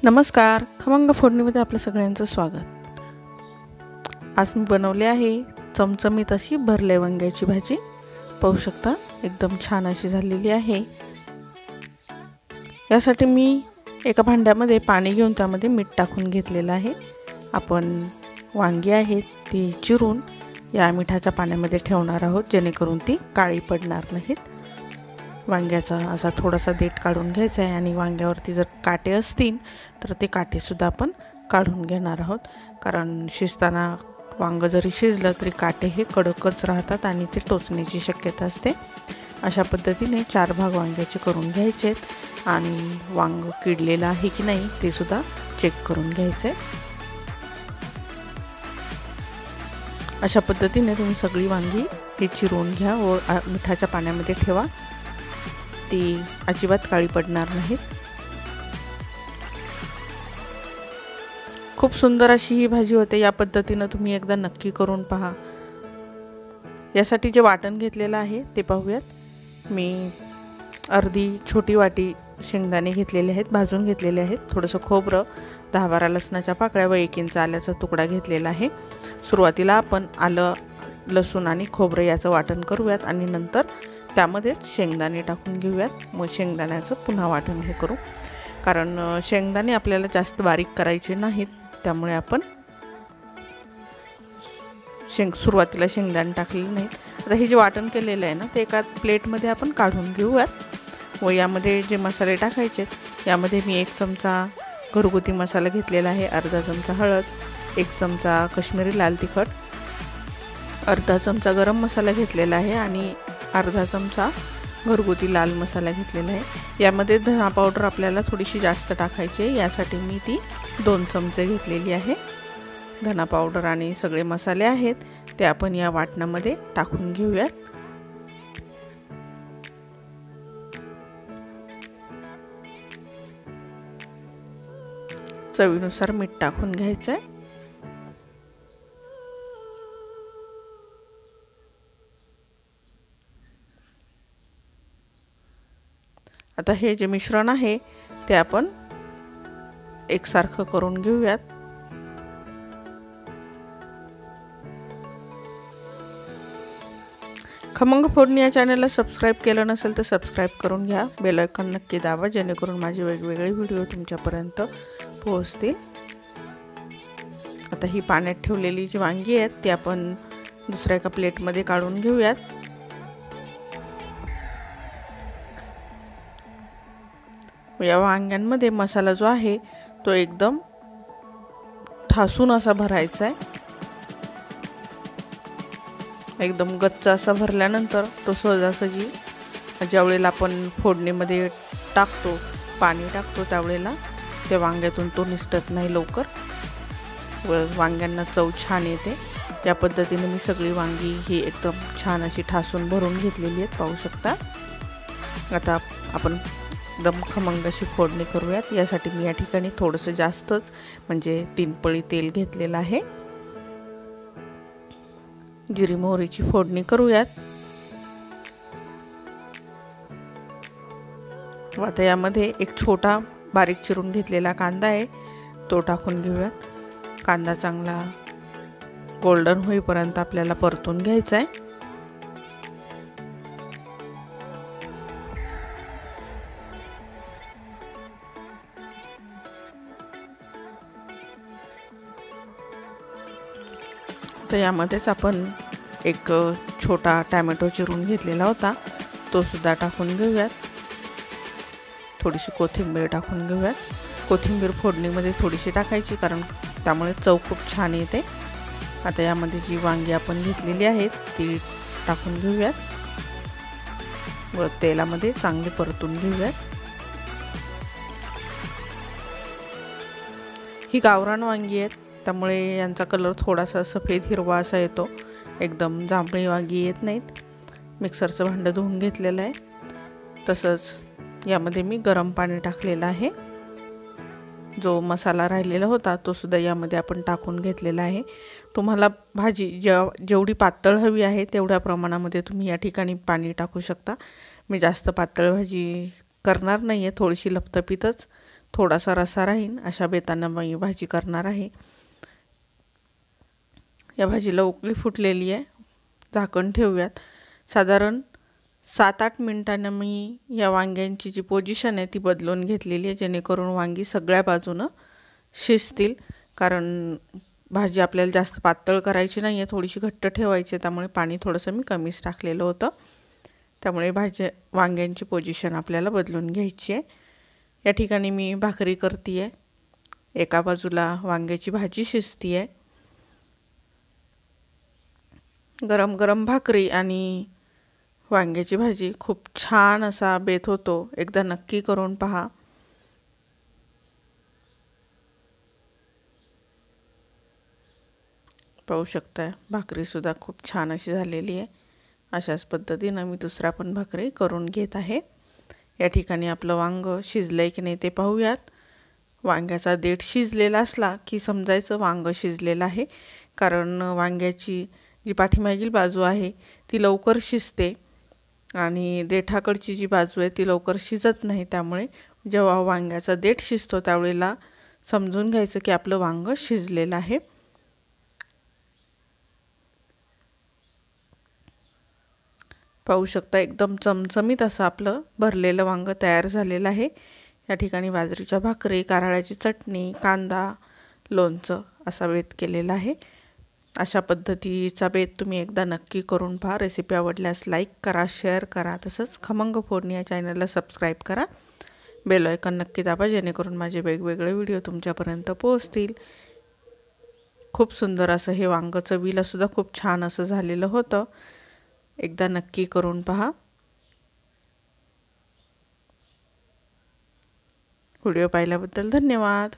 नमस्कार, खमंग फोडणीमध्ये आपलं सगळ्यांचं स्वागत। आज मी बनवले आहे चमचमीत अशी भरले वांग्याची भाजी। पाहू शकता एकदम छान अशी झालेली आहे। यासाठी मी एका भांड्यामध्ये पाणी घेऊन त्यामध्ये मीठ टाकून घेतलेलं आहे। आपण वांगी आहेत ती चिरून या मिठाच्या पाण्यामध्ये ठेवणार आहोत, जेणेकरून ती काळी पडणार नाहीत। वांग्याचा असा थोडासा देठ काढून घ्यायचा आहे आणि वांग्यावरती जर काटे असतील तर ते काटे सुद्धा आपण काढून घेणार आहोत, कारण शिजताना वांग जरी शिजलं तरी काटे हे कडकच राहतात आणि ते टोचण्याची शक्यता असते। अशा पद्धतीने 4 भाग वांग्याचे करून घ्यायचे आणि वांग किडलेलं आहे की नाही ते सुद्धा चेक करून घ्यायचे। अशा पद्धतीने तुम्ही सगळी वांगी हे चिरून घ्या व मिठाच्या पाण्यामध्ये ठेवा, ती अजिबात काळी पडणार नाहीत। खूप सुंदर अशी ही भाजी होते। या पद्धतीने तुम्ही एकदा नक्की करून पहा। यासाठी जे वाटण घेतलेलं आहे ते पाहूयात। मी अर्धी छोटी वाटी शेंगदाणे घेतलेले आहेत, भाजून घेतलेले आहेत। थोडंसं खोबरं, 10-12 लसणाच्या पाकळ्या व 1 इंच आल्याचा तुकडा घेतलेला आहे। सुरुवातीला आपण आलं, लसूण आणि खोबरं याचं वाटण करूयात आणि नंतर त्यामध्ये शेंगदाणे टाकून घेऊयात। मग शेंगदाण्याचं पुन्हा वाटण हे करू, कारण शेंगदाणे आपल्याला जास्त बारीक करायचे नाहीत, त्यामुळे आपण सुरुवातीला शेंगदाणे टाकलेले नाहीत। आता हे जे वाटण केलेलं आहे ना ते एका प्लेटमध्ये आपण काढून घेऊयात व यामध्ये जे मसाले टाकायचे, यामध्ये मी 1 चमचा घरगुती मसाला घेतलेला आहे, अर्धा चमचा हळद, 1 चमचा काश्मीरी लाल तिखट, अर्धा चमचा गरम मसाला घेतलेला आहे आणि अर्धा चमचा घरगुती लाल मसाला घेतलेला आहे। यामध्ये धना पावडर आपल्याला थोडीशी जास्त टाकायची आहे, यासाठी मी ती 2 चमचे घेतलेली आहे। धना पावडर आणि सगळे मसाले आहेत ते आपण या वाटणामध्ये टाकून घेऊयात। चवीनुसार मीठ टाकून घ्यायचं आहे। आता हे जे मिश्रण आहे ते आपण एकसारखं करून घेऊयात। खमंग फोडणी या चॅनलला सबस्क्राइब केलं नसेल तर सबस्क्राइब करून घ्या, बेल आयकॉन नक्की दाबा, जेणेकरून माझे वेगवेगळे व्हिडिओ तुमच्यापर्यंत पोहोचतील। आता ही पाण्यात ठेवलेली जी वांगी आहेत ती आपण दुसऱ्या एका प्लेटमध्ये काढून घेऊयात। या वांग्यांमध्ये मसाला जो आहे तो एकदम ठासून असा भरायचा आहे। एकदम गच्च असा भरल्यानंतर तो सहजासहजी ज्यावेळेला आपण फोडणीमध्ये टाकतो, पाणी टाकतो, त्यावेळेला त्या वांग्यातून तो निसटत नाही लवकर व वांग्यांना चव छान येते। या पद्धतीने मी सगळी वांगी ही एकदम छान अशी ठासून भरून घेतलेली आहेत, पाहू शकता। आता आपण एकदम खमंग अशी फोडणी करूयात। यासाठी मी या ठिकाणी थोडंसं जास्तच म्हणजे 3 पळी तेल घेतलेलं आहे। जिरी मोहरीची फोडणी करूयात। आता यामध्ये एक छोटा बारीक चिरून घेतलेला कांदा आहे तो टाकून घेऊयात। कांदा चांगला गोल्डन होईपर्यंत आपल्याला परतून घ्यायचा आहे। तर यामध्येच आपण एक छोटा टोमॅटो चिरून घेतलेला होता तो सुद्धा टाकून घेऊयात। थोडीशी कोथिंबीर टाकून घेऊयात। कोथिंबीर फोडणीमध्ये थोडीशी टाकायची, कारण त्यामुळे चव खूप छान येते। आता यामध्ये जी वांगी आपण घेतलेली आहेत ती टाकून घेऊयात व तेलामध्ये चांगले परतून घेऊयात। ही गावरान वांगी आहेत, त्यामुळे यांचा कलर थोडासा सफेद हिरवा असा येतो, एकदम जांभळी वांगी येत नाहीत। मिक्सरचं भांडं धुवून घेतलेलं आहे। तसंच यामध्ये मी गरम पाणी टाकलेलं आहे। जो मसाला राहिलेला होता तो सुद्धा यामध्ये आपण टाकून घेतलेला आहे। तुम्हाला भाजी जेवढी पातळ हवी आहे तेवढ्या प्रमाणामध्ये तुम्ही या ठिकाणी पाणी टाकू शकता। मी जास्त पातळ भाजी करणार नाही आहे, थोडीशी लपतपीतच थोडासा रस्सा राहील अशा बेतानं मी भाजी करणार आहे। या भाजीला उकळी फुटलेली आहे, झाकण ठेवूयात। साधारण 7-8 मिनिटांनी मी या वांग्यांची जी पोझिशन आहे ती बदलून घेतलेली आहे, जेणेकरून वांगी सगळ्या बाजूनं शिजतील। कारण भाजी आपल्याला जास्त पातळ करायची नाही आहे, थोडीशी घट्ट ठेवायची, त्यामुळे पाणी थोडंसं मी कमीच टाकलेलं होतं। त्यामुळे वांग्यांची पोझिशन आपल्याला बदलून घ्यायची आहे। या ठिकाणी मी भाकरी करते आहे, एका बाजूला वांग्याची भाजी शिजती आहे। गरम गरम भाकरी आणि वांग्याची भाजी खूप छान असा बेत होतो, एकदा नक्की करून पहा। पाहू शकता भाकरीसुद्धा खूप छान अशी झालेली आहे। अशाच पद्धतीनं मी दुसरा पण भाकरी करून घेत आहे। या ठिकाणी आपलं वांग शिजलंय की नाही ते पाहूयात। वांग्याचा देठ शिजलेला असला की समजायचं वांग शिजलेलं आहे, कारण वांग्याची जी पाठीमागील बाजू आहे ती लवकर शिजते आणि देठाकडची जी बाजू आहे ती लवकर शिजत नाही। त्यामुळे जेव्हा वांग्याचा देठ शिजतो त्यावेळेला समजून घ्यायचं की आपलं वांग शिजलेलं आहे। पाहू शकता एकदम चमचमीत असं आपलं भरलेलं वांग तयार झालेलं आहे। या ठिकाणी बाजरीच्या भाकरी, कारळ्याची चटणी, कांदा, लोणचं असा बेत केलेला आहे। अशा पद्धतीचा बेत तुम्ही एकदा नक्की करून पहा। रेसिपी आवडल्यास लाईक करा, शेअर करा, तसंच खमंग फोडणी या चॅनलला सबस्क्राईब करा। बेल आयकॉन नक्की दाबा, जेणेकरून माझे वेगवेगळे व्हिडिओ तुमच्यापर्यंत पोहोचतील। खूप सुंदर असं हे वांग चवीला सुद्धा खूप छान असं झालेलं होतं, एकदा नक्की करून पहा। व्हिडिओ पाहिल्याबद्दल धन्यवाद।